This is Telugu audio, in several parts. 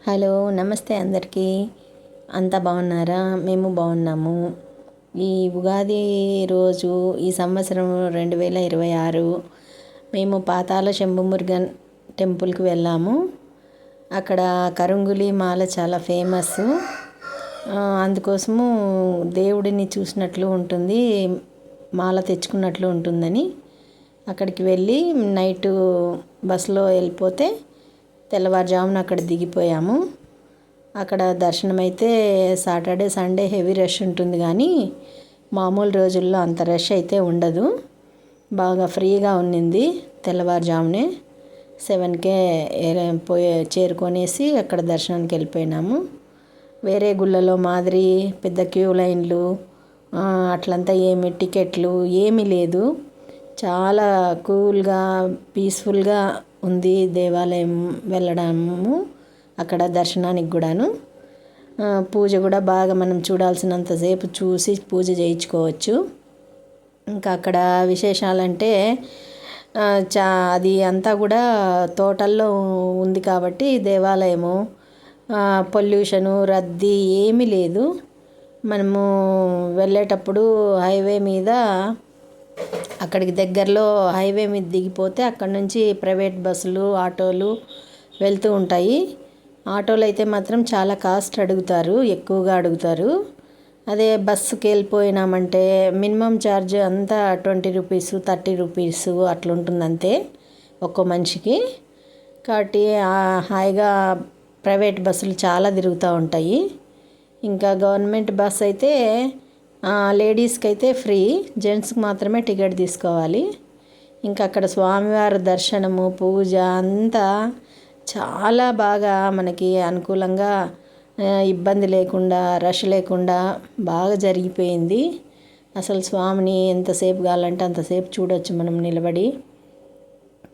హలో నమస్తే అందరికీ. అంతా బాగున్నారా? మేము బాగున్నాము. ఈ ఉగాది రోజు ఈ సంవత్సరం 2026 మేము పాతాళ శంభుమురుగన్ టెంపుల్కి వెళ్ళాము. అక్కడ కరుంగులి మాల చాలా ఫేమస్. అందుకోసము దేవుడిని చూసినట్లు ఉంటుంది, మాల తెచ్చుకున్నట్లు ఉంటుందని అక్కడికి వెళ్ళి నైటు బస్సులో వెళ్ళిపోతే తెల్లవారుజామున అక్కడ దిగిపోయాము. అక్కడ దర్శనం అయితే సాటర్డే సండే హెవీ రష్ ఉంటుంది, కానీ మామూలు రోజుల్లో అంత రష్ అయితే ఉండదు. బాగా ఫ్రీగా ఉన్నింది. తెల్లవారుజామునే 7కే చేరుకొనేసి అక్కడ దర్శనానికి వెళ్ళిపోయినాము. వేరే గుళ్ళలో మాదిరి పెద్ద క్యూ లైన్లు అట్లంతా ఏమి టికెట్లు ఏమీ లేదు. చాలా కూల్గా పీస్ఫుల్గా ఉంది దేవాలయం వెళ్ళడము. అక్కడ దర్శనానికి కూడాను పూజ కూడా బాగా మనం చూడాల్సినంతసేపు చూసి పూజ చేయించుకోవచ్చు. ఇంకా అక్కడ విశేషాలంటే అది అంతా కూడా తోటల్లో ఉంది కాబట్టి దేవాలయము పొల్యూషను రద్దీ ఏమీ లేదు. మనము వెళ్ళేటప్పుడు హైవే మీద అక్కడికి దగ్గరలో హైవే మీద దిగిపోతే అక్కడ నుంచి ప్రైవేట్ బస్సులు ఆటోలు వెళ్తూ ఉంటాయి. ఆటోలు అయితే మాత్రం చాలా కాస్ట్ అడుగుతారు, ఎక్కువగా అడుగుతారు. అదే బస్సుకి వెళ్ళిపోయినామంటే మినిమం ఛార్జ్ అంతా 20 రూపీస్ 30 రూపీస్ అట్లుంటుంది అంతే ఒక్కో మనిషికి. కాబట్టి హాయిగా ప్రైవేట్ బస్సులు చాలా తిరుగుతూ ఉంటాయి. ఇంకా గవర్నమెంట్ బస్ అయితే లేడీస్కి అయితే ఫ్రీ, జెంట్స్కి మాత్రమే టికెట్ తీసుకోవాలి. ఇంకా అక్కడ స్వామివారి దర్శనము పూజ అంతా చాలా బాగా మనకి అనుకూలంగా ఇబ్బంది లేకుండా రష్ లేకుండా బాగా జరిగిపోయింది. అసలు స్వామిని ఎంతసేపు కావాలంటే అంతసేపు చూడొచ్చు మనం నిలబడి,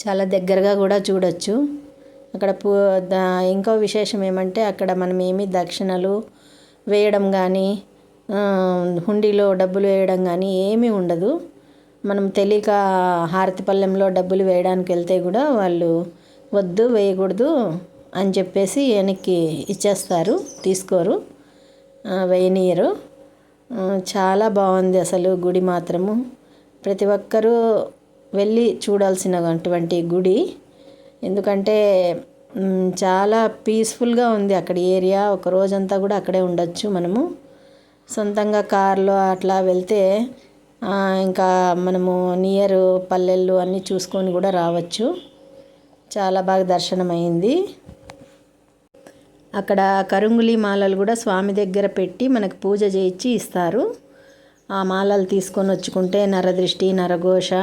చాలా దగ్గరగా కూడా చూడొచ్చు. అక్కడ ఇంకో విశేషం ఏమంటే అక్కడ మనం ఏమి దక్షిణలు వేయడం కానీ హుండీలో డబ్బులు వేయడం కానీ ఏమీ ఉండదు. మనం తెలియక హారతి పళ్ళెంలో డబ్బులు వేయడానికి వెళ్తే కూడా వాళ్ళు వద్దు వేయకూడదు అని చెప్పేసి వెనక్కి ఇచ్చేస్తారు, తీసుకోరు, వేయనీయరు. చాలా బాగుంది అసలు గుడి మాత్రము. ప్రతి ఒక్కరూ వెళ్ళి చూడాల్సినటువంటి గుడి. ఎందుకంటే చాలా పీస్ఫుల్గా ఉంది అక్కడ ఏరియా. ఒక రోజంతా కూడా అక్కడే ఉండొచ్చు మనము. సొంతంగా కార్లో అట్లా వెళ్తే ఇంకా మనము నియర్ పల్లెళ్ళు అన్నీ చూసుకొని కూడా రావచ్చు. చాలా బాగా దర్శనం అయింది. అక్కడ కరుంగులి మాలలు కూడా స్వామి దగ్గర పెట్టి మనకు పూజ చేయించి ఇస్తారు. ఆ మాలలు తీసుకొని వచ్చుకుంటే నరదృష్టి నరఘోష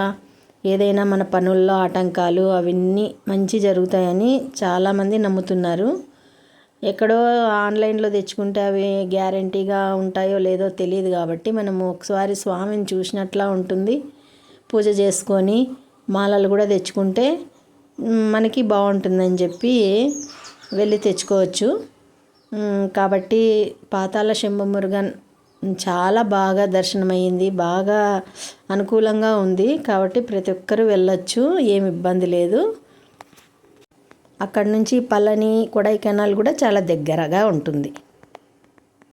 ఏదైనా మన పనుల్లో ఆటంకాలు అవన్నీ మంచి జరుగుతాయని చాలామంది నమ్ముతున్నారు. ఎక్కడో ఆన్లైన్లో తెచ్చుకుంటే అవి గ్యారంటీగా ఉంటాయో లేదో తెలియదు కాబట్టి మనము ఒకసారి స్వామిని చూసినట్లా ఉంటుంది. పూజ చేసుకొని మాలలు కూడా తెచ్చుకుంటే మనకి బాగుంటుందని చెప్పి వెళ్ళి తెచ్చుకోవచ్చు. కాబట్టి పాతాళ శంభుమురుగన్ చాలా బాగా దర్శనమైంది, బాగా అనుకూలంగా ఉంది. కాబట్టి ప్రతి ఒక్కరూ వెళ్ళొచ్చు, ఏమి ఇబ్బంది లేదు. అక్కడ నుంచి పళని కొడైకెనాల్ కూడా చాలా దగ్గరగా ఉంటుంది.